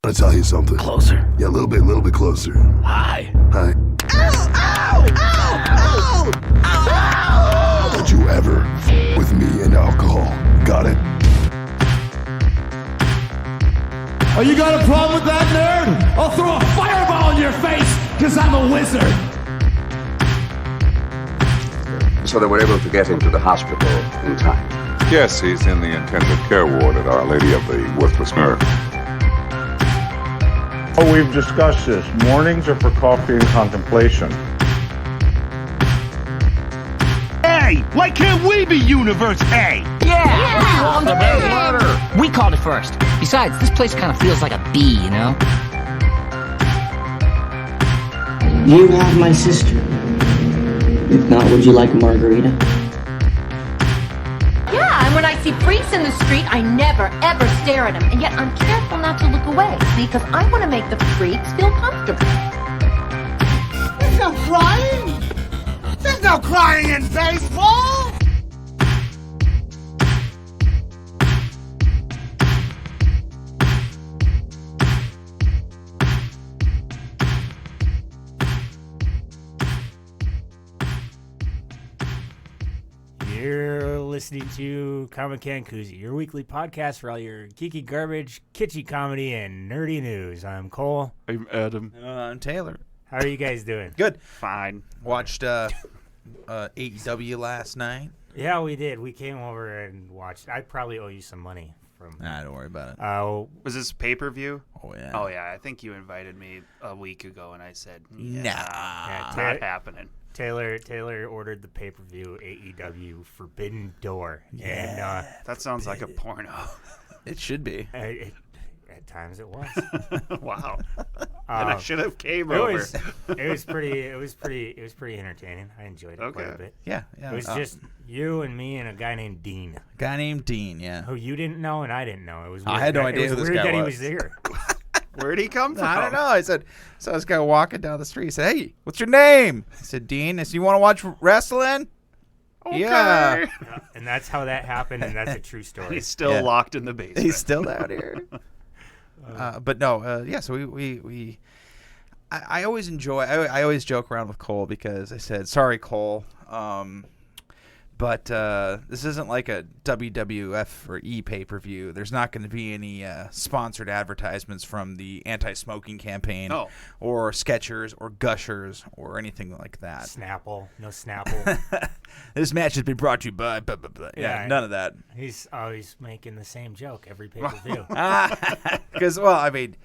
want to tell you something. Closer. Yeah, a little bit closer. Hi. Hi. Ow! Ow! Ow! Ow! Ow! Don't you ever with me and alcohol. Got it? Oh, you got a problem with that, nerd? I'll throw a fireball in your face, because I'm a wizard. So they were able to get him to the hospital in time. Yes, he's in the intensive care ward at Our Lady of the Worthless Nerve. Oh, we've discussed this. Mornings are for coffee and contemplation. Hey, why can't we be Universe A? Yeah! We called it first. Besides, this place kind of feels like a bee, you know? You have my sister. If not, would you like a margarita? Yeah, and when I see freaks in the street, I never, ever stare at them. And yet I'm careful not to look away, because I want to make the freaks feel comfortable. There's no crying! There's no crying in baseball! You're listening to Comic Can Coozie, your weekly podcast for all your geeky garbage, kitschy comedy, and nerdy news. I'm Cole. I'm Adam. I'm Taylor. How are you guys doing? Good. Fine. Watched AEW last night. Yeah, we did. We came over and watched. I probably owe you some money from. Nah, don't worry about it. Was this pay-per-view? Oh, yeah. Oh, yeah. I think you invited me a week ago, and I said, Nah. Not happening. Taylor ordered the pay-per-view AEW Forbidden Door. Yeah. And, that sounds like a porno. It should be. At times it was. Wow. And I should have came over. It was pretty entertaining. I enjoyed it quite a bit. Yeah. It was just you and me and a guy named Dean. Yeah. Who you didn't know and I didn't know. It was weird. I had no idea who this guy he was. was there. Where'd he come from? I don't know. I said, so this guy walking down the street. He said, "Hey, what's your name?" I said, "Dean." I said, "You want to watch wrestling?" Okay. Yeah. And that's how that happened, and that's a true story. He's still locked in the basement. He's still out here. But no, so I always enjoy. I always joke around with Cole because I said, "Sorry, Cole, but this isn't like a WWF or E pay-per-view. There's not going to be any sponsored advertisements from the anti-smoking campaign, or Skechers or Gushers or anything like that. Snapple, no Snapple. This match has been brought to you by blah, blah, blah. Yeah, none of that. He's always making the same joke every pay-per-view. Because, well, I mean,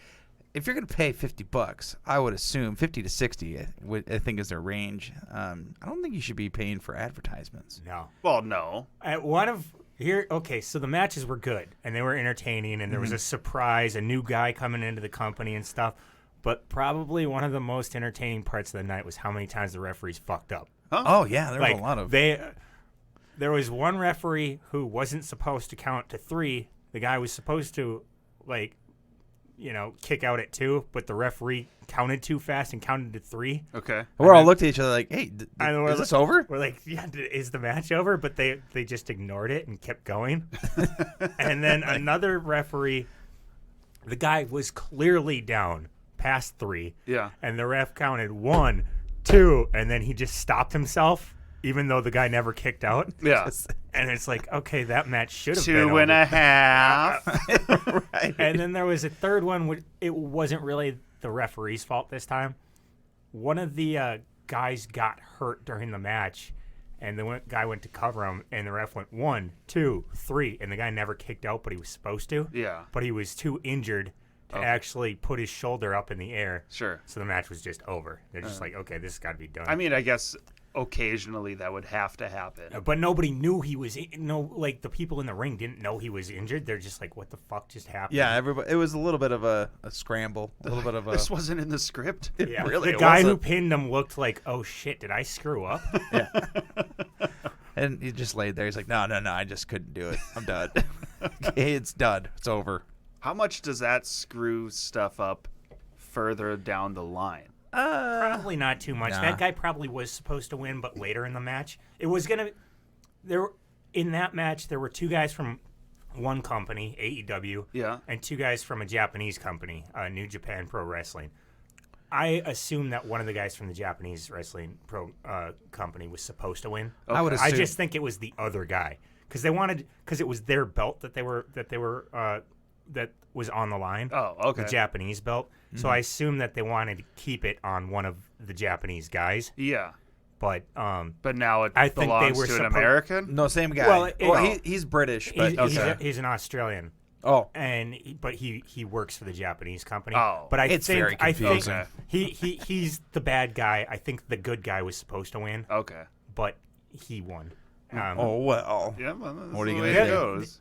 if you're going to pay $50, I would assume 50 to 60. I think is their range. I don't think you should be paying for advertisements. No. Well, no. So the matches were good and they were entertaining, and there was a surprise, a new guy coming into the company and stuff. But probably one of the most entertaining parts of the night was how many times the referees fucked up. Huh? Oh yeah, there was a lot of. There was one referee who wasn't supposed to count to 3. The guy was supposed to, kick out at 2, but the referee counted too fast and counted to 3. Okay. We're all looked at each other like, "Hey, is this over?" We're like, "Yeah, is the match over?" But they just ignored it and kept going. And then another referee, the guy was clearly down past 3. Yeah. And the ref counted 1, 2, and then he just stopped himself, even though the guy never kicked out. Yeah. And it's like, okay, that match should have been 2.5. Right. And then there was a third one. It wasn't really the referee's fault this time. One of the guys got hurt during the match, and the guy went to cover him, and the ref went 1, 2, 3, and the guy never kicked out, but he was supposed to. Yeah. But he was too injured to actually put his shoulder up in the air. Sure. So the match was just over. They're just like, okay, this has got to be done. I mean, I guess occasionally that would have to happen. But nobody knew he was the people in the ring didn't know he was injured. They're just like, what the fuck just happened? Yeah, everybody. It was a little bit of a scramble. A little bit of a. This wasn't in the script. Yeah. Really, the guy who pinned him looked like, oh shit, did I screw up? Yeah. And he just laid there. He's like, no, I just couldn't do it. I'm done. Okay, it's done. It's over. How much does that screw stuff up further down the line? Probably not too much. Nah. That guy probably was supposed to win, but later in the match, it was gonna. In that match, there were 2 guys from one company, AEW, Yeah. and 2 guys from a Japanese company, New Japan Pro Wrestling. I assume that one of the guys from the Japanese wrestling company was supposed to win. I would assume. I just think it was the other guy because it was their belt that was on the line. Oh, okay. The Japanese belt. So I assume that they wanted to keep it on one of the Japanese guys. Yeah. But now it I think they belongs were to an American? No, same guy. Well, he's British, but he's an Australian. Oh, but he works for the Japanese company. Oh, but it's very confusing. I think he's the bad guy. I think the good guy was supposed to win. Okay. But he won. Oh well. Yeah, well, that's what are you the gonna way do?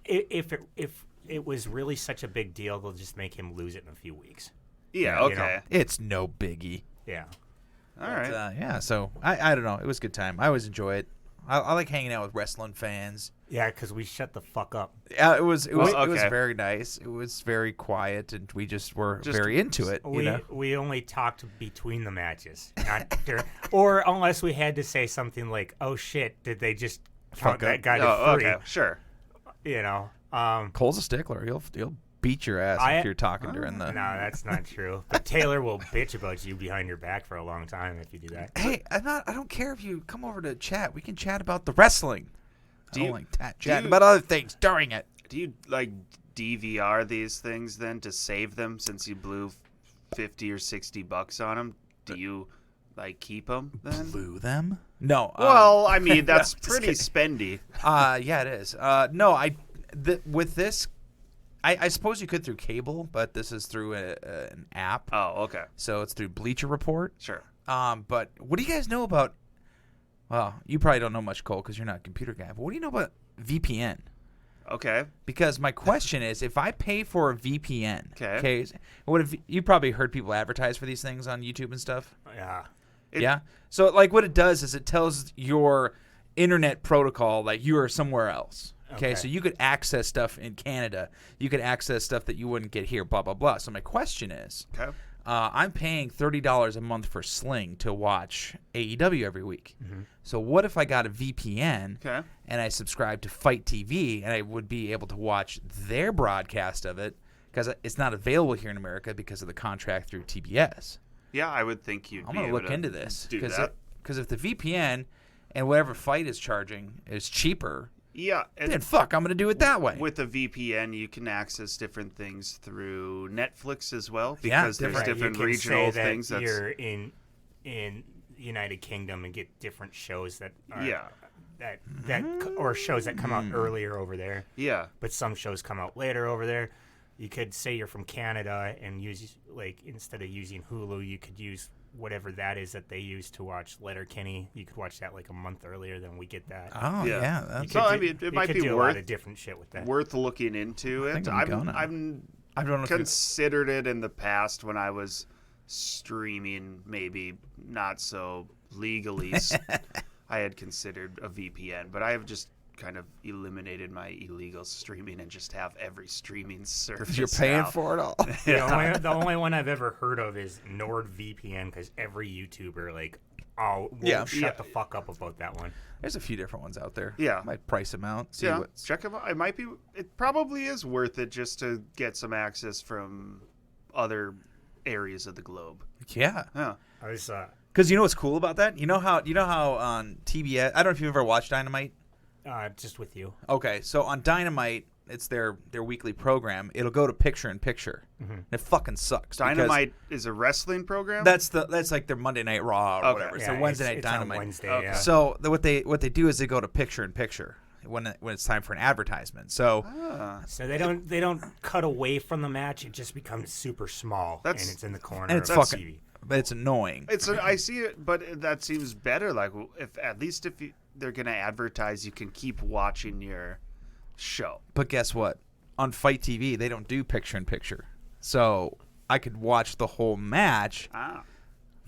it goes. If it was really such a big deal, they'll just make him lose it in a few weeks. Yeah. You Okay. know? It's no biggie. Yeah. All right. Yeah. So I don't know. It was a good time. I always enjoy it. I like hanging out with wrestling fans. Yeah, because we shut the fuck up. Yeah, it was okay. very nice. It was very quiet, and we just were very into it. We only talked between the matches, not during, or unless we had to say something like, "Oh shit, did they just count that guy to 3?" Okay. Sure. You know, Cole's a stickler. He'll beat your ass if you're talking during the. No, that's not true. But Taylor will bitch about you behind your back for a long time if you do that. Hey, I don't care if you come over to chat. We can chat about the wrestling. I don't like chatting about other things during it. Do you like DVR these things then to save them since you blew $50 or $60 on them? Do you like keep them then? Blew them? No. Well, I mean that's just pretty spendy. Yeah, it is. No, with this. I suppose you could through cable, but this is through an app. Oh, okay. So it's through Bleacher Report. Sure. But what do you guys know about? Well, you probably don't know much, Cole, because you're not a computer guy. But what do you know about VPN? Okay. Because my question is, if I pay for a VPN, okay, what if you probably heard people advertise for these things on YouTube and stuff? Yeah. Yeah. So like, what it does is it tells your internet protocol that you are somewhere else. Okay, so you could access stuff in Canada. You could access stuff that you wouldn't get here, blah, blah, blah. So my question is, I'm paying $30 a month for Sling to watch AEW every week. Mm-hmm. So what if I got a VPN and I subscribed to Fight TV and I would be able to watch their broadcast of it because it's not available here in America because of the contract through TBS? Yeah, I would think you'd I'm be going to able look to into this. do that. Because if the VPN and whatever Fight is charging is cheaper... Yeah, then fuck, I'm going to do it that way. With a VPN, you can access different things through Netflix as well because there's different regional things. That you're in United Kingdom and get different shows that are, or shows that come out earlier over there. Yeah, but some shows come out later over there. You could say you're from Canada and use instead of using Hulu, you could use whatever that is that they use to watch Letterkenny. You could watch that like a month earlier than we get that. Oh yeah. So I mean, it might be do worth a lot of different shit with that. Worth looking into it. I've considered it in the past when I was streaming, maybe not so legally. I had considered a VPN, but I have just kind of eliminated my illegal streaming and just have every streaming service. You're paying for it all. The only one I've ever heard of is NordVPN because every YouTuber shut the fuck up about that one. There's a few different ones out there. Yeah, might price them out. Check them out. It probably is worth it just to get some access from other areas of the globe. Yeah. I was because you know what's cool about that? You know how on TBS. I don't know if you've ever watched Dynamite. Just with you. Okay, so on Dynamite, it's their weekly program. It'll go to picture in picture. Mm-hmm. It fucking sucks. Dynamite is a wrestling program. That's like their Monday Night Raw or whatever. Yeah, so Wednesday Night Dynamite. On Wednesday, yeah. So what they do is they go to picture in picture when it's time for an advertisement. So they don't cut away from the match. It just becomes super small and it's in the corner. And it's of fucking. the TV. But it's annoying. I see it, but that seems better. Like if they're gonna advertise, you can keep watching your show. But guess what? On Fight TV, they don't do picture in picture, so I could watch the whole match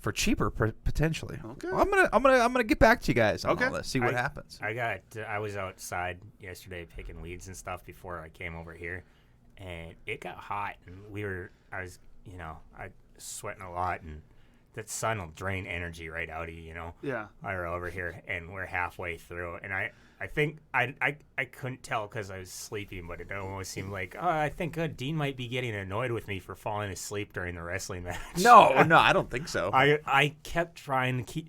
for cheaper potentially. Okay. Well, I'm gonna get back to you guys on all this. See what happens. I was outside yesterday picking weeds and stuff before I came over here, and it got hot, and I was sweating a lot, and that sun will drain energy right out of you, you know? Yeah. We're over here, and we're halfway through, and I think I couldn't tell because I was sleeping, but it almost seemed like, I think Dean might be getting annoyed with me for falling asleep during the wrestling match. No, I don't think so. I kept trying to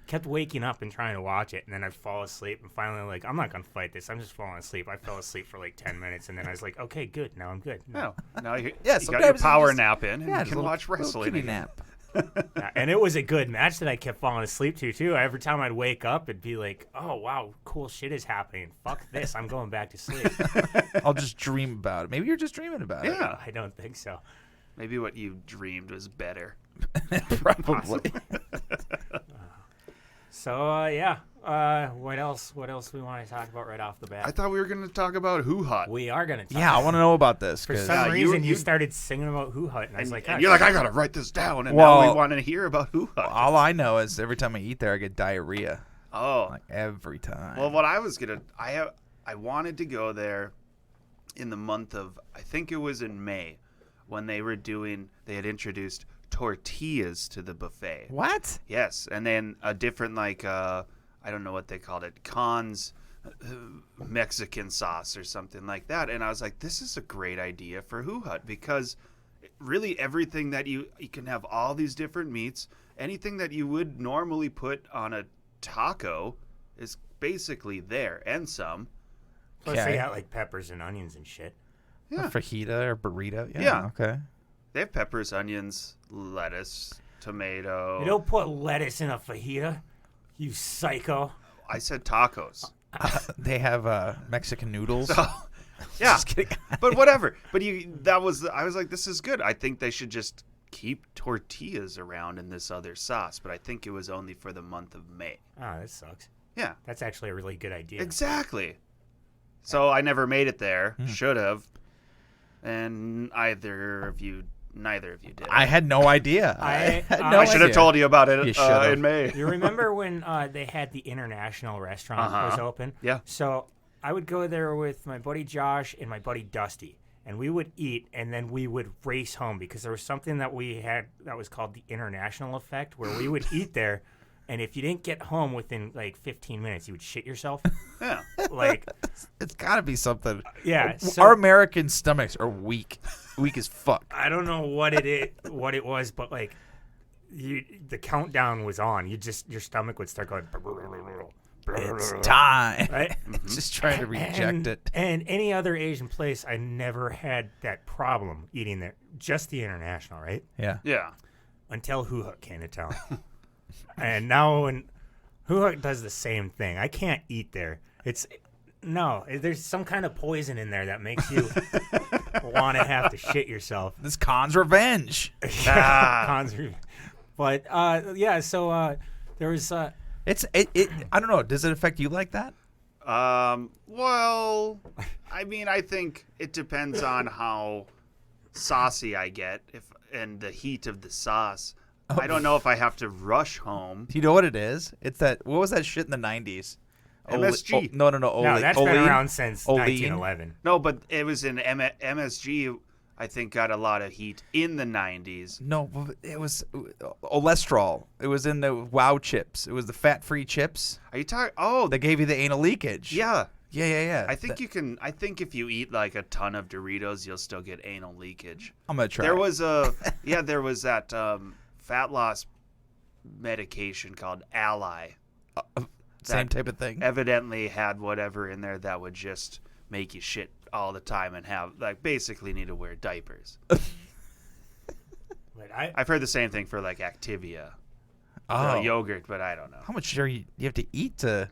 kept waking up and trying to watch it, and then I'd fall asleep, and finally, like, I'm not going to fight this. I'm just falling asleep. I fell asleep for like 10 minutes, and then I was like, okay, good. Now I'm good. No. Now you got your sometimes power just- nap in, and yeah, you just can a watch little wrestling. kitty nap. Yeah, and it was a good match that I kept falling asleep to, too. Every time I'd wake up, it'd be like, oh, wow, cool shit is happening. Fuck this. I'm going back to sleep. I'll just dream about it. Maybe you're just dreaming about it. Yeah. I don't think so. Maybe what you dreamed was better. Probably. So, yeah. What else we want to talk about right off the bat? I thought we were going to talk about Who Hut. We are going to talk Yeah, I want to know about this. For 'cause- some reason, you started singing about Who Hut, and I was like, And you're like, I got to write this down, and Well, now we want to hear about Who Hut. all I know is every time I eat there, I get diarrhea. Oh. Like every time. Well, what I was going to... I wanted to go there in the month of... I think it was in May when they had introduced tortillas to the buffet. What? Yes, and then a different, like, I don't know what they called it, Khan's Mexican sauce or something like that. And I was like, this is a great idea for Who Hut, because really everything that you can have all these different meats, anything that you would normally put on a taco is basically there, and some. Plus, they got, like, peppers and onions and shit. Yeah. A fajita or burrito? Yeah. Okay. They have peppers, onions, lettuce, tomato. You don't put lettuce in a fajita, you psycho. I said tacos. They have Mexican noodles. So, yeah, Just kidding. but whatever. But I was like, this is good. I think they should just keep tortillas around in this other sauce. But I think it was only for the month of May. Oh, that sucks. Yeah, that's actually a really good idea. Exactly. So I never made it there. Should have. And neither of you did. I had no idea. I should have told you about it in May. You remember when they had the international restaurant was open? Yeah. So I would go there with my buddy Josh and my buddy Dusty, and we would eat, and then we would race home because there was something that we had that was called the international effect, where we would eat there, and if you didn't get home within like 15 minutes, you would shit yourself. Yeah. Like, it's got to be something. Yeah. Our American stomachs are weak as fuck. I don't know what it was, but like, the countdown was on. Your stomach would start going. It's time. Right? Just trying to reject it. And any other Asian place, I never had that problem eating there. Just the international, right? Yeah. Yeah. Until Who Hut came to town. And now when Who Hut does the same thing, I can't eat there. There's some kind of poison in there that makes you want to have to shit yourself. This Khan's revenge. Khan's revenge. But so there was. I don't know. Does it affect you like that? Well, I mean, I think it depends on how saucy I get and the heat of the sauce. I don't know if I have to rush home. You know what it is? It's that. What was that shit in the 90s? MSG. No. No, that's been around since 1911. No, but it was in MSG. I think got a lot of heat in the 90s. No, it was Olestrol. It was in the Wow chips. It was the fat-free chips. Are you talking? Oh, they gave you the anal leakage. Yeah. Yeah. I think you can. I think if you eat like a ton of Doritos, you'll still get anal leakage. I'm gonna try. There was that fat loss medication called Ally. Same type of thing. Evidently had whatever in there that would just make you shit all the time and have basically need to wear diapers. I've heard the same thing for like Activia, yogurt, but I don't know. How much do you have to eat to?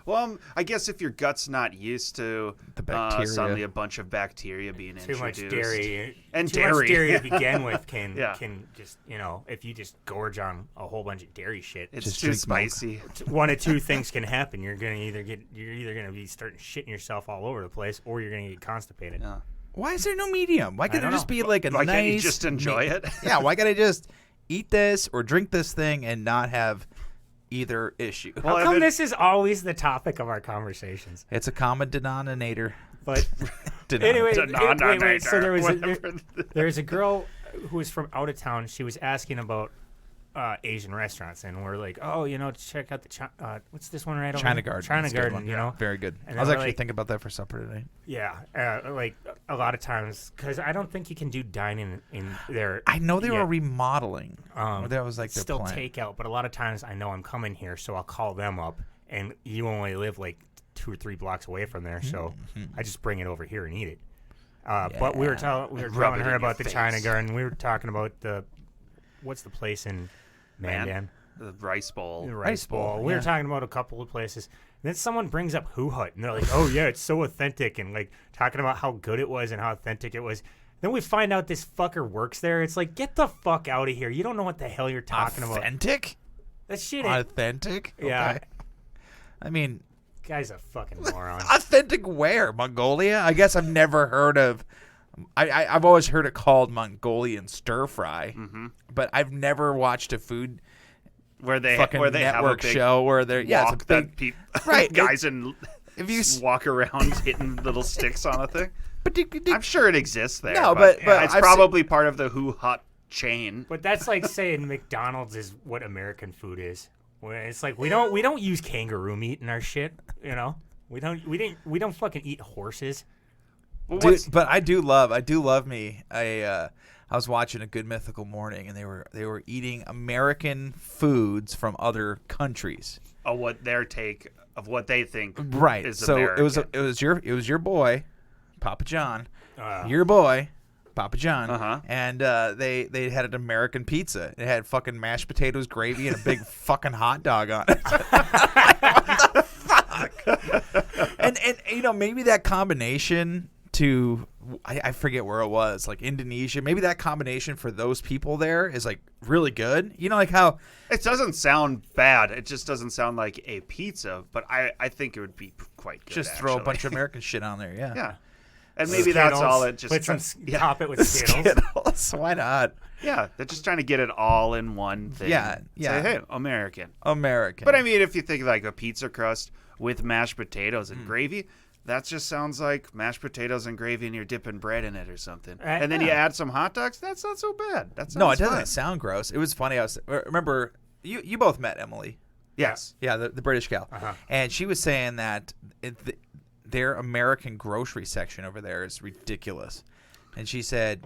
Well, I guess if your gut's not used to the bacteria, suddenly a bunch of bacteria being too introduced. Much dairy and too dairy. Much dairy to begin with can just if you just gorge on a whole bunch of dairy shit, it's just too spicy. One of two things can happen. You're either gonna be starting shitting yourself all over the place, or you're gonna get constipated. Yeah. Why is there no medium? Why can't there just be like a Why nice? Can't you just enjoy it? Yeah. Why can't I just eat this or drink this thing and not have either issue? How come this is always the topic of our conversations? It's a common denominator. But anyway, so there's a girl who was from out of town. She was asking about Asian restaurants, and we're like, oh, check out the what's this one right over China there? Garden. China That's a good Garden, one. Very good. And I was then actually we're thinking about that for supper today. Yeah, like a lot of times, because I don't think you can do dining in there. I know they were remodeling. That was like their still plan. takeout, but a lot of times I know I'm coming here, so I'll call them up, and you only live like 2 or 3 blocks away from there, so I just bring it over here and eat it. But we were telling her about the China Garden. We were talking about what's the place in Mandan? The Rice Bowl. The Rice Bowl. We were talking about a couple of places. And then someone brings up Hoo Hut, and they're like, oh, yeah, it's so authentic, and like talking about how good it was and how authentic it was. Then we find out this fucker works there. It's like, get the fuck out of here. You don't know what the hell you're talking about. Authentic? That shit Authentic? Yeah. Okay. I mean... Guy's a fucking moron. Authentic where? Mongolia? I guess I've never heard of... I've always heard it called Mongolian stir fry, but I've never watched a food where they network have a big show where they're walk it's a big, right guys if you walk around hitting little sticks on a thing. I'm sure it exists there. No, but it's probably part of the Hoo Hut chain. But that's like saying McDonald's is what American food is. It's like we don't use kangaroo meat in our shit. We don't fucking eat horses. Well, dude, but I do love me. I was watching A Good Mythical Morning, and they were eating American foods from other countries. Oh, what their take of what they think right. is so American. it was your boy, Papa John, your boy, Papa John, and they had an American pizza. It had fucking mashed potatoes, gravy, and a big fucking hot dog on it. What the fuck? And maybe that combination to I forget where it was, like Indonesia. Maybe that combination for those people there is like really good. Like how it doesn't sound bad. It just doesn't sound like a pizza. But I think it would be quite good. Just throw a bunch of American shit on there. Yeah. Yeah. And maybe that's all it just top it with Skittles. Why not? Yeah, they're just trying to get it all in one thing. Yeah. Say, hey, American. But I mean, if you think like a pizza crust with mashed potatoes and gravy, that just sounds like mashed potatoes and gravy, and you're dipping bread in it or something. And then you add some hot dogs. That's not so bad. No, it doesn't sound gross. It was funny. Remember you both met Emily. Yes. Yeah, the British gal, and she was saying that their American grocery section over there is ridiculous, and she said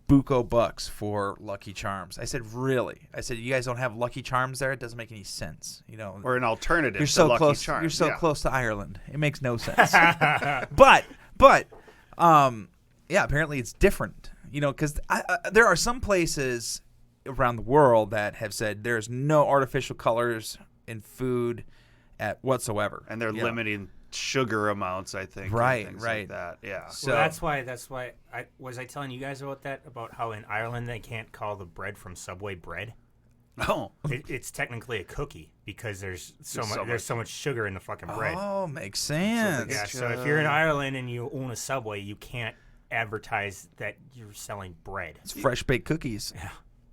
buco bucks for Lucky Charms. I said, really? I said, you guys don't have Lucky Charms there? It doesn't make any sense. Or an alternative you're so to Lucky close, Charms. You're so close to Ireland. It makes no sense. but apparently it's different. Because there are some places around the world that have said there's no artificial colors in food whatsoever. And they're limiting sugar amounts, I think. Right. Like that. Yeah. So that's why I was telling you guys about that, about how in Ireland they can't call the bread from Subway bread. Oh. It's technically a cookie because there's so much sugar in the fucking bread. Oh, makes sense. So if you're in Ireland and you own a Subway, you can't advertise that you're selling bread. It's fresh baked cookies. Yeah.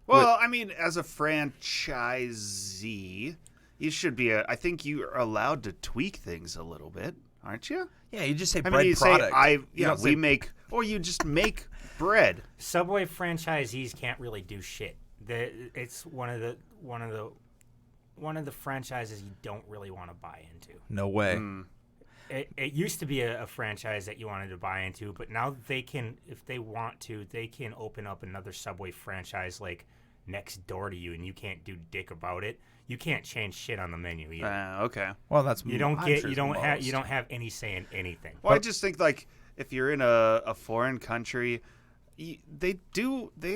Well, I mean, as a franchisee, you should be I think you are allowed to tweak things a little bit, aren't you? Yeah, you just say bread you product. You just make bread. Subway franchisees can't really do shit. It's one of the franchises you don't really want to buy into. No way. It used to be a franchise that you wanted to buy into, but now they can, if they want to, they can open up another Subway franchise like next door to you, and you can't do dick about it. You can't change shit on the menu either. Okay. Well, that's you don't have any say in anything. Well, I just think like if you're in a foreign country, they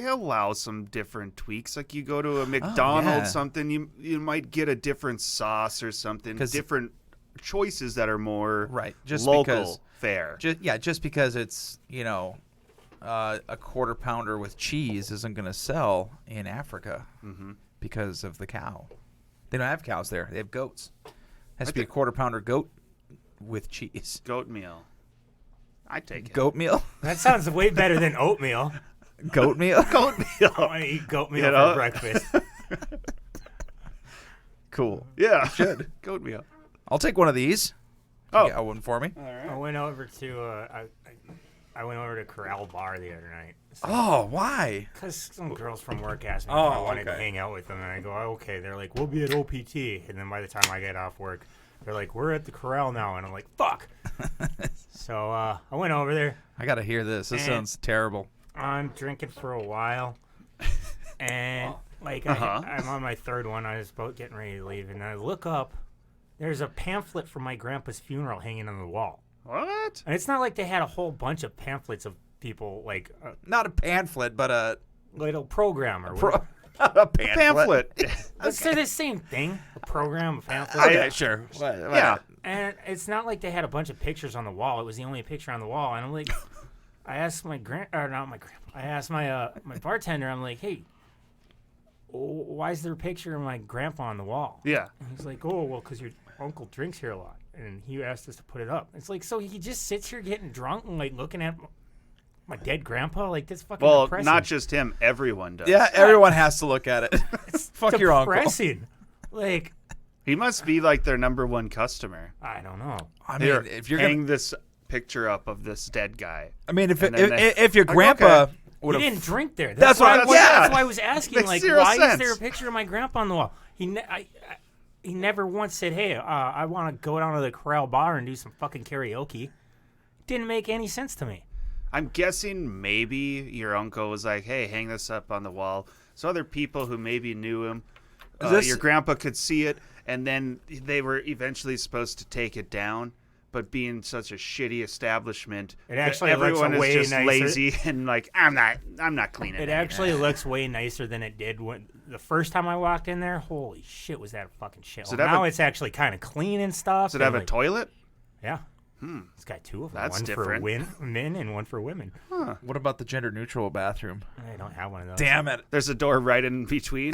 allow some different tweaks. Like you go to a McDonald's, something you might get a different sauce or something, different choices that are more local fare. Just because it's a quarter pounder with cheese isn't going to sell in Africa because of the cow. They don't have cows there. They have goats. It has to be a quarter pounder goat with cheese. Goat meal. I take it. Goat meal? That sounds way better than oatmeal. Goat meal? Goat meal. I want to eat goat meal for breakfast. Cool. Yeah. Should. Goat meal. I'll take one of these. Oh. You got one for me? All right. I went over to I went over to Corral Bar the other night. Oh, why? Because some girls from work asked me if I wanted to hang out with them, and I go, oh, okay. They're like, we'll be at OPT, and then by the time I get off work, they're like, we're at the Corral now, and I'm like, fuck. So I went over there. I gotta hear this. This sounds terrible. I'm drinking for a while, and I'm on my third one. I was about getting ready to leave, and I look up. There's a pamphlet from my grandpa's funeral hanging on the wall. What? And it's not like they had a whole bunch of pamphlets of people, like... not a pamphlet, but a... little program or a pamphlet. They're the same thing. A program, a pamphlet. Okay, sure. Yeah. And it's not like they had a bunch of pictures on the wall. It was the only picture on the wall. And I'm like... I asked my I asked my bartender, I'm like, hey... why is there a picture of my grandpa on the wall? Yeah. And he's like, oh, well, because your uncle drinks here a lot. And he asked us to put it up. It's like, so he just sits here getting drunk and, like, looking at my dead grandpa? Like, that's fucking depressing. Well, not just him. Everyone does. Yeah, everyone has to look at it. Fuck your uncle. Depressing. Like... He must be, like, their number one customer. I don't know. I mean, if you're hang this picture up of this dead guy. I mean, if your grandpa... Okay. He didn't drink there. That's why I was asking, Makes like, zero why sense. is there a picture of my grandpa on the wall? He never once said, hey, I want to go down to the Corral Bar and do some fucking karaoke. Didn't make any sense to me. I'm guessing maybe your uncle was like, hey, hang this up on the wall. So other people who maybe knew him, your grandpa could see it, and then they were eventually supposed to take it down. But being such a shitty establishment, it actually everyone looks is just nicer. Lazy and like, I'm not cleaning it. It actually looks way nicer than it did when the first time I walked in there. Holy shit, was that a fucking shit. Well, now it's actually kind of clean and stuff. Does it have a toilet? Yeah. It's got two of them. That's one different. for men and one for women. Huh. What about the gender neutral bathroom? I don't have one of those. Damn it. There's a door right in between.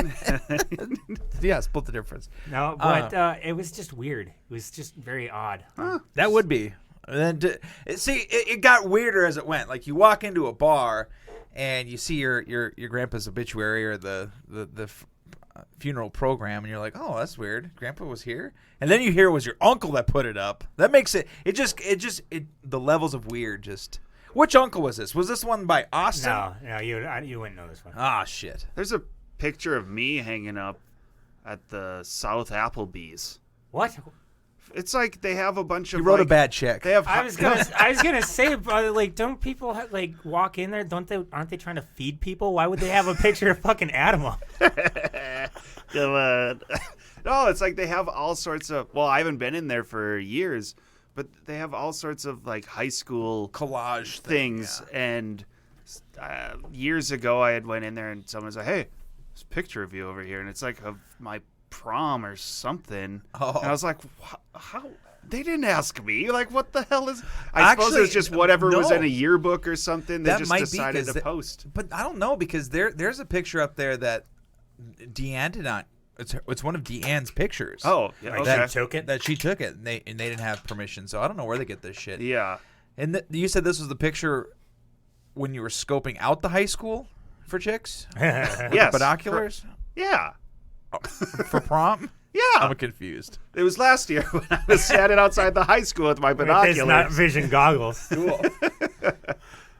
Yeah, split the difference. No, but it was just weird. It was just very odd. That would be. And then it got weirder as it went. Like you walk into a bar and you see your grandpa's obituary or the funeral program, and you're like, oh, that's weird. Grandpa was here, and then you hear it was your uncle that put it up. That makes it the levels of weird. Just which uncle was this? Was this one by Austin? No, you wouldn't know this one. Ah, shit. There's a picture of me hanging up at the South Applebee's. What? It's like they have a bunch of. You wrote a bad check. They have. I was gonna say, like, don't people like walk in there? Aren't they trying to feed people? Why would they have a picture of fucking Adam up? Come on. No, it's like they have all sorts of. Well, I haven't been in there for years, but they have all sorts of like high school collage things. Yeah. And years ago, I had went in there and someone was like, "Hey, there's a picture of you over here," and it's like of my prom or something. Oh. And I was like, how? They didn't ask me. Like, what the hell is... I suppose it was just whatever was in a yearbook or something. They just decided to post. But I don't know, because there's a picture up there that Deanne did not... It's one of Deanne's pictures. Oh, yeah, okay. That she took it? And they didn't have permission, so I don't know where they get this shit. Yeah. And you said this was the picture when you were scoping out the high school for chicks? Yes. Binoculars? Yeah. For prom? Yeah. I'm confused. It was last year when I was standing outside the high school with my binoculars. It's not vision goggles. Cool.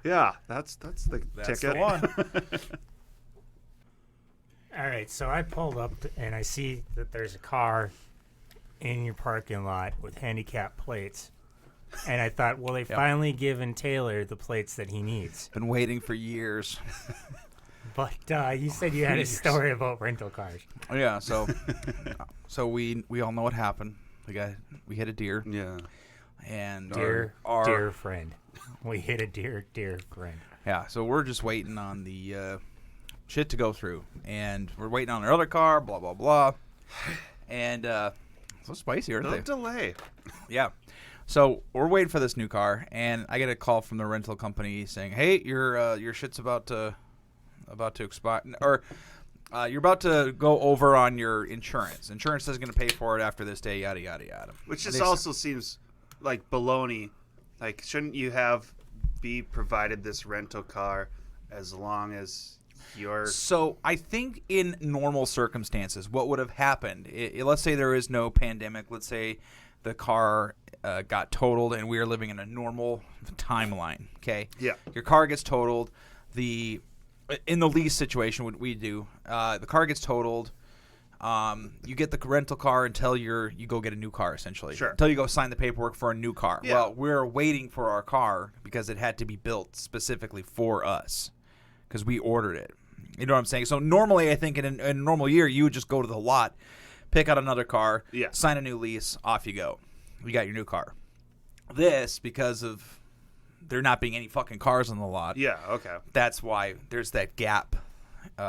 Yeah, that's the ticket. The one. All right, so I pulled up and I see that there's a car in your parking lot with handicap plates. And I thought, well, they finally given Taylor the plates that he needs. Been waiting for years. But you said you had a story about rental cars. Oh, yeah, so we all know what happened. We hit a deer. Yeah. And dear friend. We hit a dear friend. Yeah, so we're just waiting on the shit to go through. And we're waiting on our other car, blah, blah, blah. And so spicy, aren't they? No delay. Yeah. So we're waiting for this new car, and I get a call from the rental company saying, hey, your shit's about to expire, or you're about to go over on your insurance. Insurance is going to pay for it after this day, yada, yada, yada. Which just also seems like baloney. Like, shouldn't you be provided this rental car as long as you're... So I think in normal circumstances, what would have happened, let's say there is no pandemic, let's say the car got totaled, and we were living in a normal timeline. Okay. Yeah. Your car gets totaled. In the lease situation, what we do, the car gets totaled. You get the rental car until you go get a new car, essentially. Sure. Until you go sign the paperwork for a new car. Yeah. Well, we're waiting for our car because it had to be built specifically for us because we ordered it. You know what I'm saying? So normally, I think in a normal year, you would just go to the lot, pick out another car, sign a new lease, off you go. You got your new car. This, because of there not being any fucking cars on the lot. Yeah, okay. That's why there's that gap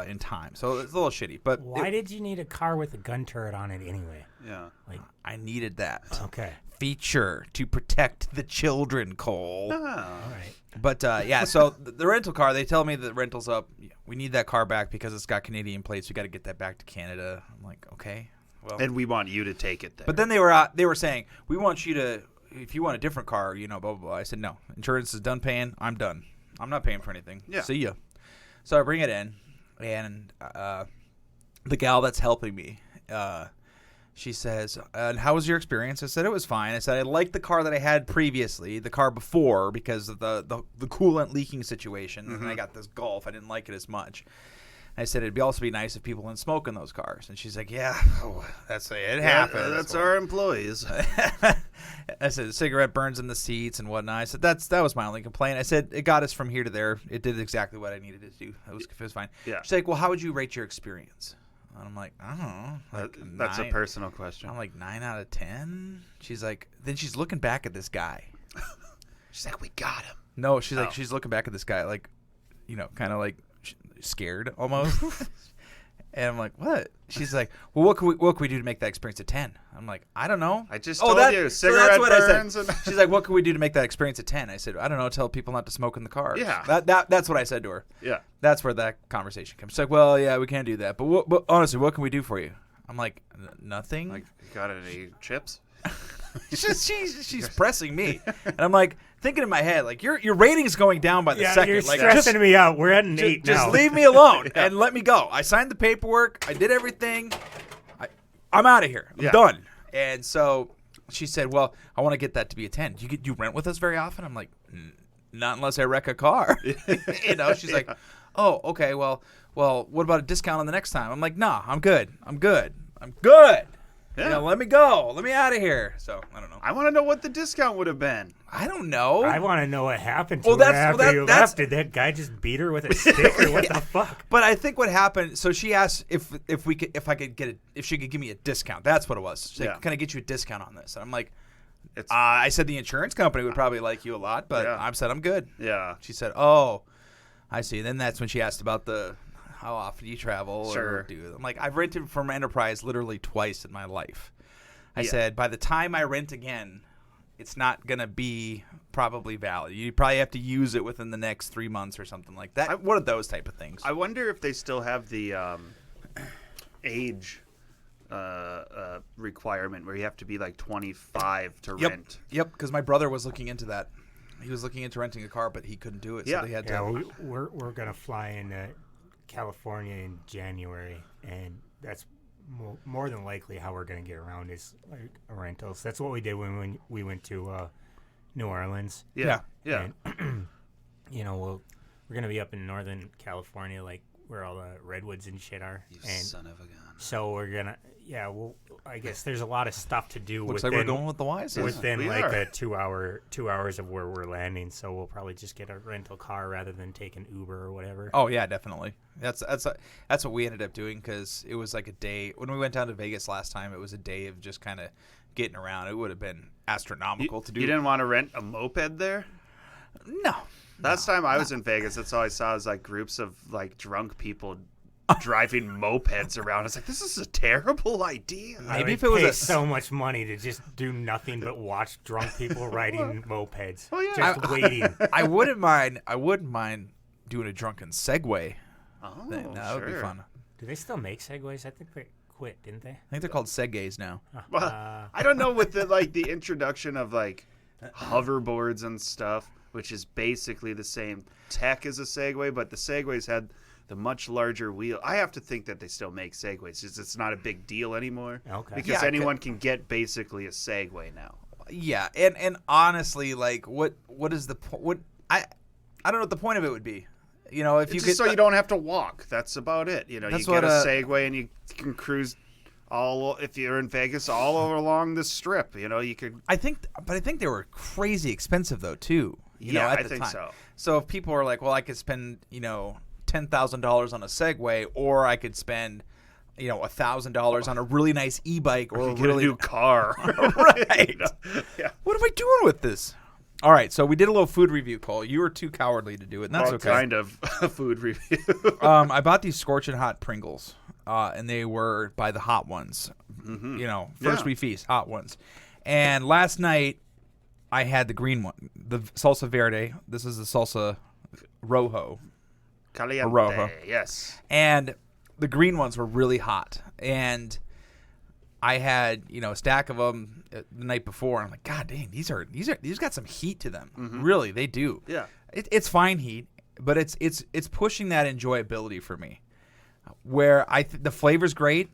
in time. So it's a little shitty. But why did you need a car with a gun turret on it anyway? Yeah. Like I needed that. Okay. Feature to protect the children, Cole. Oh, all right. But so the rental car, they tell me the rental's up. We need that car back because it's got Canadian plates. We got to get that back to Canada. I'm like, okay. Well, and we want you to take it there. But then they were saying, we want you to, if you want a different car, blah, blah, blah. I said, no. Insurance is done paying. I'm done. I'm not paying for anything. Yeah. See ya. So I bring it in, and the gal that's helping me, she says, and how was your experience? I said, it was fine. I said, I liked the car that I had previously, the car before, because of the coolant leaking situation. Mm-hmm. And I got this Golf. I didn't like it as much. I said, it'd also be nice if people didn't smoke in those cars. And she's like, yeah, it happens. That's our employees. I said, the cigarette burns in the seats and whatnot. I said, that was my only complaint. I said, it got us from here to there. It did exactly what I needed it to do. It was fine. Yeah. She's like, well, how would you rate your experience? And I'm like, I don't know. Like that's 9. A personal question. I'm like, 9 out of 10? She's like, then she's looking back at this guy. She's like, we got him. No, she's like, she's looking back at this guy, like, kind of like scared almost. And I'm like, what? She's like, well, what can we do to make that experience a 10? I'm like, I don't know. I just told you, cigarette burns. I said. She's like, what can we do to make that experience a 10? I said, I don't know, tell people not to smoke in the car. Yeah. That's what I said to her. Yeah. That's where that conversation comes. She's like, well, yeah, we can't do that. But honestly, what can we do for you? I'm like, nothing. Like, you got any chips? she's pressing me. And I'm like, thinking in my head, like, your rating's going down by the second. You're like, stressing me out. We're at an 8 now. Just leave me alone and let me go. I signed the paperwork. I did everything. I'm out of here. I'm done. And so she said, well, I want to get that to be a 10. Do you rent with us very often? I'm like, not unless I wreck a car. She's like, oh, okay, well, what about a discount on the next time? I'm like, nah, I'm good. Yeah. Let me go. Let me out of here. So, I don't know. I want to know what the discount would have been. I don't know. I want to know what happened to her after you left. Did that guy just beat her with a stick or what the fuck? But I think what happened, so she asked if she could give me a discount. That's what it was. She's like, can I get you a discount on this? And I'm like, I said the insurance company would probably like you a lot, but I said I'm good. Yeah. She said, oh, I see. Then that's when she asked about how often you travel or do. I'm like, I've rented from Enterprise literally twice in my life. I said, by the time I rent again, it's not going to be probably valid. You probably have to use it within the next 3 months or something like that. One of those type of things. I wonder if they still have the age requirement where you have to be like 25 to rent. Yep, because my brother was looking into that. He was looking into renting a car, but he couldn't do it, so they had to. We're going to fly into California in January, and that's more than likely how we're going to get around is like rentals. That's what we did when we went to New Orleans. Yeah. And, we're going to be up in Northern California, like where all the redwoods and shit are. You son of a gun. So we're going to, I guess there's a lot of stuff to do. Looks like we're going with the wisest. Within a 2 hours of where we're landing. So we'll probably just get a rental car rather than take an Uber or whatever. Oh yeah, definitely. That's what we ended up doing because it was like a day. When we went down to Vegas last time, it was a day of just kind of getting around. It would have been astronomical to do. You didn't want to rent a moped there? No. Last time I was in Vegas, that's all I saw was like groups of like drunk people driving mopeds around. I was like, this is a terrible idea. Maybe if it was so much money to just do nothing but watch drunk people riding mopeds, just waiting. I wouldn't mind doing a drunken Segway. Oh, that would be fun. Do they still make Segways? I think they quit, didn't they? I think they're called Seggays now. Well, I don't know with the introduction of like hoverboards and stuff, which is basically the same tech as a Segway, but the Segways had the much larger wheel. I have to think that they still make Segways. It's not a big deal anymore. Okay. Because anyone can get basically a Segway now. Yeah, and honestly, like, what is the what I don't know what the point of it would be. You know, if it's you just could, so you don't have to walk. That's about it. You know, you get a Segway and you can cruise if you're in Vegas all over along the strip. You know, you could. I think they were crazy expensive though too. You know, at the I think time. so. So if people are like, well, I could spend $10,000 on a Segway, or I could spend $1,000 on a really nice e-bike or a really new car. Right. You know? Yeah. What am I doing with this? All right, so we did a little food review, Cole. You were too cowardly to do it, and that's okay. Kind of a food review. I bought these scorching hot Pringles, and they were by the hot ones. Mm-hmm. First we feast, hot ones. And last night, I had the green one, the salsa verde. This is the salsa rojo. Caliente, rojo. Yes. And the green ones were really hot, and I had a stack of them the night before. And I'm like, God dang, these got some heat to them. Mm-hmm. Really, they do. Yeah, it's fine heat, but it's pushing that enjoyability for me. Where the flavor's great,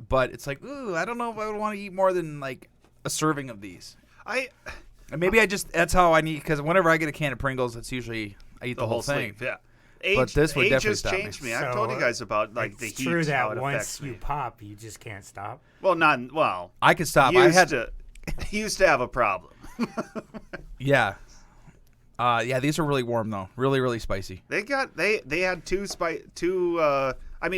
but it's like, ooh, I don't know if I would want to eat more than like a serving of these. And maybe that's how I need, because whenever I get a can of Pringles, it's usually I eat the whole thing. Sleeve, yeah. But this would definitely has stop changed me. So, I've told you guys about like the heat. It's true how that it once me. you pop, you just can't stop. Well, I could stop. He used to have a problem. Yeah. These are really warm though. Really, really spicy. They had two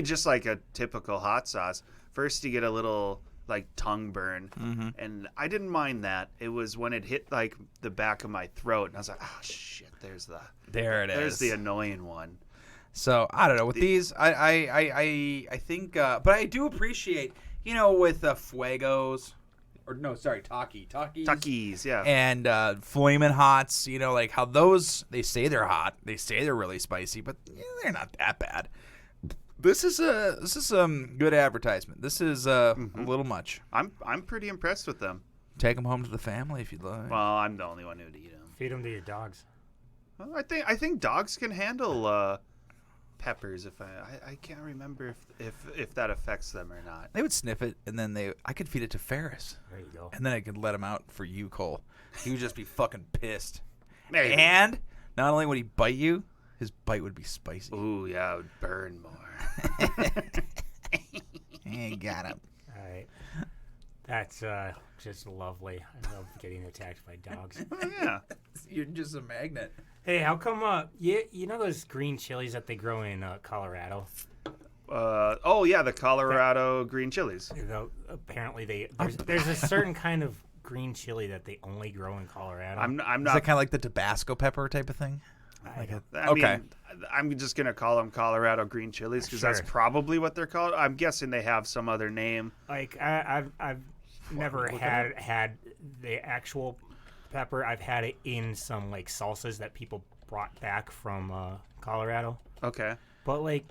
just like a typical hot sauce. First you get a little like tongue burn, and I didn't mind that. It was when it hit like the back of my throat, and I was like, oh shit, there's the annoying one. So I don't know with these. I think, but I do appreciate with Fuegos. Or no, sorry, Takis, yeah, and Flamin' Hots. Like how those, they say they're hot, they say they're really spicy, but they're not that bad. This is some good advertisement. This is a little much. I'm pretty impressed with them. Take them home to the family if you'd like. Well, I'm the only one who'd eat them. Feed them to your dogs. Well, I think dogs can handle peppers. If I can't remember if that affects them or not. They would sniff it, and then I could feed it to Ferris. There you go. And then I could let him out for you, Cole. He would just be fucking pissed. Maybe. And not only would he bite you, his bite would be spicy. Ooh, yeah, it would burn more. Hey, got him. All right. That's just lovely. I love getting attacked by dogs. Yeah. You're just a magnet. Hey, how come you know those green chilies that they grow in Colorado? The Colorado green chilies. Apparently there's a certain kind of green chili that they only grow in Colorado. I'm not. Is that kind of like the Tabasco pepper type of thing? I mean, I'm just gonna call them Colorado green chilies because that's probably what they're called. I'm guessing they have some other name. Like I've never had the actual pepper. I've had it in some like salsas that people brought back from Colorado. Okay. But like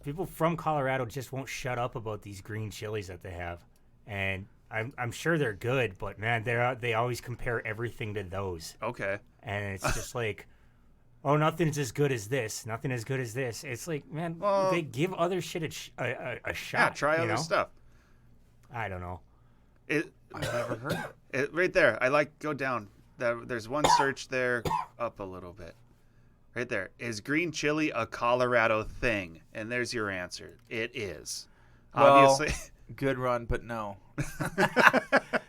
people from Colorado just won't shut up about these green chilies that they have, and I'm sure they're good, but man, they always compare everything to those. Okay. And it's just like, oh, nothing's as good as this. Nothing as good as this. It's like, man, they give other shit a shot. Yeah, try other stuff. I don't know. I've never heard it. Right there. Go down. There's one search there, up a little bit. Right there. Is green chili a Colorado thing? And there's your answer. It is. Well, obviously. Good run, but no.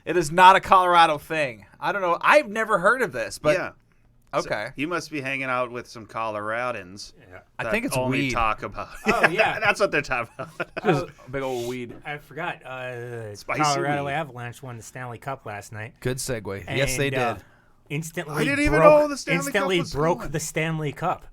It is not a Colorado thing. I don't know. I've never heard of this, but yeah. Okay. So you must be hanging out with some Coloradans. Yeah. I think it's only weed. Talk about. Oh yeah, that's what they're talking about. Just big old weed. I forgot. Spicy Colorado weed. Avalanche won the Stanley Cup last night. Good segue. And, yes, they did. Instantly, I didn't even know the Stanley Cup was broke going. the Stanley Cup.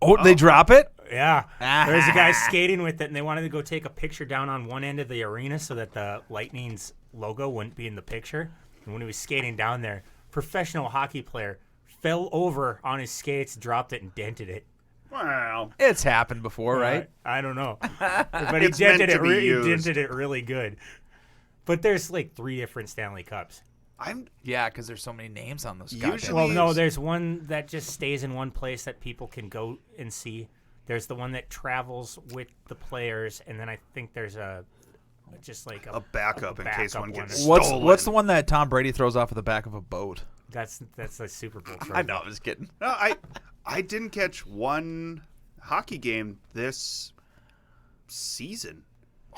Oh, they drop it? Yeah. There was a guy skating with it, and they wanted to go take a picture down on one end of the arena so that the Lightning's logo wouldn't be in the picture. And when he was skating down there, professional hockey player fell over on his skates, dropped it, and dented it. Wow. It's happened before, right? I don't know. But he dented it really good. But there's like 3 different Stanley Cups. Yeah, because there's so many names on those. Usually, well, no, there's one that just stays in one place that people can go and see. There's the one that travels with the players, and then I think there's a backup in case one gets stolen. What's the one that Tom Brady throws off of the back of a boat? That's a Super Bowl trophy. I know, I'm just kidding. No, I didn't catch one hockey game this season.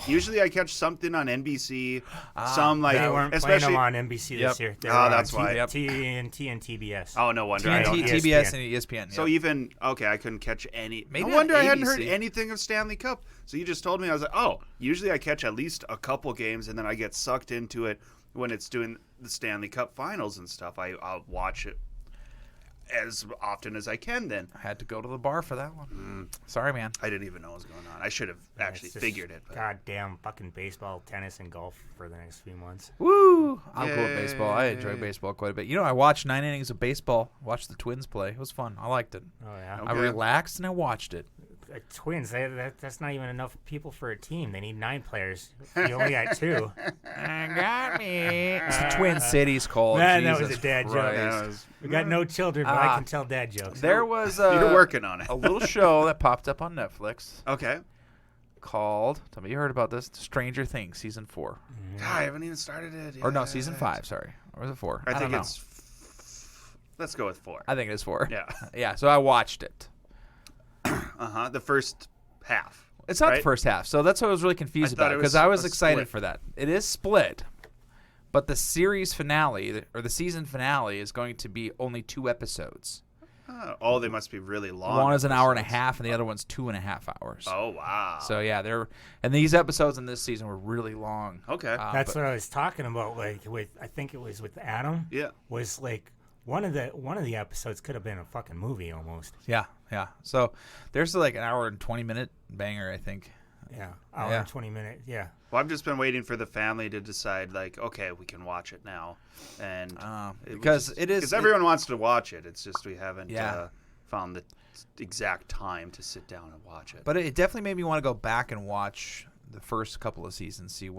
Usually I catch something on NBC. Some like they weren't especially playing them on NBC this year. They that's why. TNT and TBS. Oh, no wonder. TNT, TBS, and ESPN. So even I couldn't catch any. Maybe no wonder I hadn't ABC. heard anything of Stanley Cup. So you just told me. I was like, oh, usually I catch at least a couple games, and then I get sucked into it when it's doing the Stanley Cup Finals and stuff. I'll watch it as often as I can. Then I had to go to the bar for that one. Sorry, man. I didn't even know what was going on. I should have actually figured it. But. Goddamn fucking baseball, tennis, and golf for the next few months. Woo! I'm cool with baseball. I enjoy baseball quite a bit. You know, I watched 9 innings of baseball. Watched the Twins play. It was fun. I liked it. Oh yeah. I relaxed and I watched it. Twins, that's not even enough people for a team. They need 9 players. You only got 2. I got me. It's the Twin Cities, Cole. That Jesus was a dad Christ. joke. We got no children, but I can tell dad jokes. There was you're working on it. a little show that popped up on Netflix. Okay. Called, tell me you heard about this, Stranger Things, season 4. God, I haven't even started it yet. Or no, season 5, sorry. Or was it 4? I think don't it's... Let's go with 4. I think it is 4. Yeah. Yeah, so I watched it. The first half. It's not the first half, so that's what I was really confused about, because I was excited for that. It is split, but the series finale, or the season finale, is going to be only 2 episodes. Oh, they must be really long. One is an hour and a half, and the other one's 2.5 hours. Oh, wow. So, yeah, and these episodes in this season were really long. Okay. That's what I was talking about, like, I think it was with Adam. Yeah. Was, like, one of the episodes could have been a fucking movie almost. Yeah. So there's like an hour and 20-minute banger, I think. Yeah, hour and 20 minutes. Yeah. Well, I've just been waiting for the family to decide, like, okay, we can watch it now, and because everyone wants to watch it. It's just we haven't found the exact time to sit down and watch it. But it definitely made me want to go back and watch the first couple of seasons, see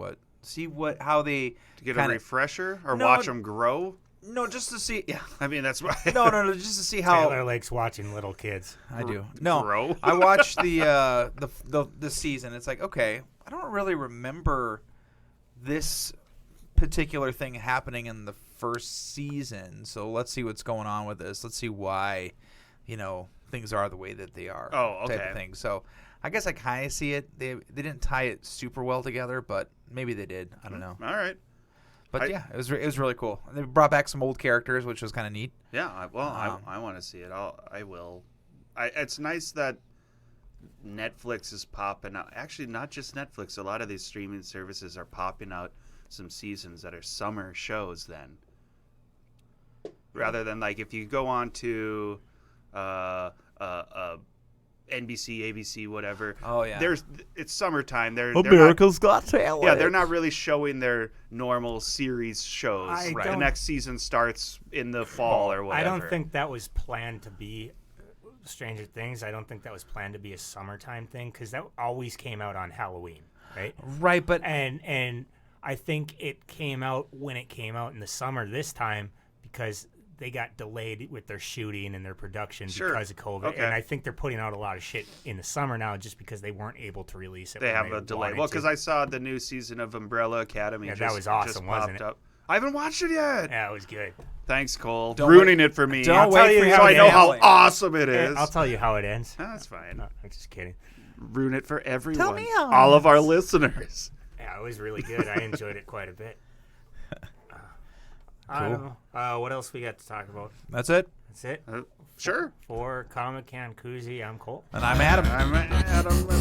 how they to get a refresher or watch them grow. No, just to see. Yeah, I mean that's why. No, just to see how Taylor likes watching little kids. I do. No, grow. I watched the season. It's like, okay, I don't really remember this particular thing happening in the first season. So let's see what's going on with this. Let's see why, things are the way that they are. Oh, okay. Type of thing. So I guess I kind of see it. They didn't tie it super well together, but maybe they did. I don't know. All right. But it was really cool. They brought back some old characters, which was kind of neat. Yeah, I want to see it. I will. It's nice that Netflix is popping out. Actually, not just Netflix. A lot of these streaming services are popping out some seasons that are summer shows then. Rather than like if you go on to NBC, ABC, whatever. Oh yeah. It's summertime. America's Got Talent. Yeah, they're not really showing their normal series shows. The next season starts in the fall or whatever. I don't think that was planned to be Stranger Things. I don't think that was planned to be a summertime thing because that always came out on Halloween, right? Right, but and I think it came out when it came out in the summer this time because they got delayed with their shooting and their production because of COVID. Okay. And I think they're putting out a lot of shit in the summer now just because they weren't able to release it. They have a delay. Well, because I saw the new season of Umbrella Academy. Yeah, that was awesome, just wasn't it? Up. I haven't watched it yet. Yeah, it was good. Thanks, Cole. Don't ruining it for me. Don't wait for so I know how awesome it is. I'll tell you how it ends. No, that's fine. No, I'm just kidding. Ruin it for everyone. Tell me how. All of our listeners. Yeah, it was really good. I enjoyed it quite a bit. Cool. I don't know. What else we got to talk about? That's it. That's it. Sure. For Comic Can Coozie, I'm Cole. And I'm Adam. I'm Adam.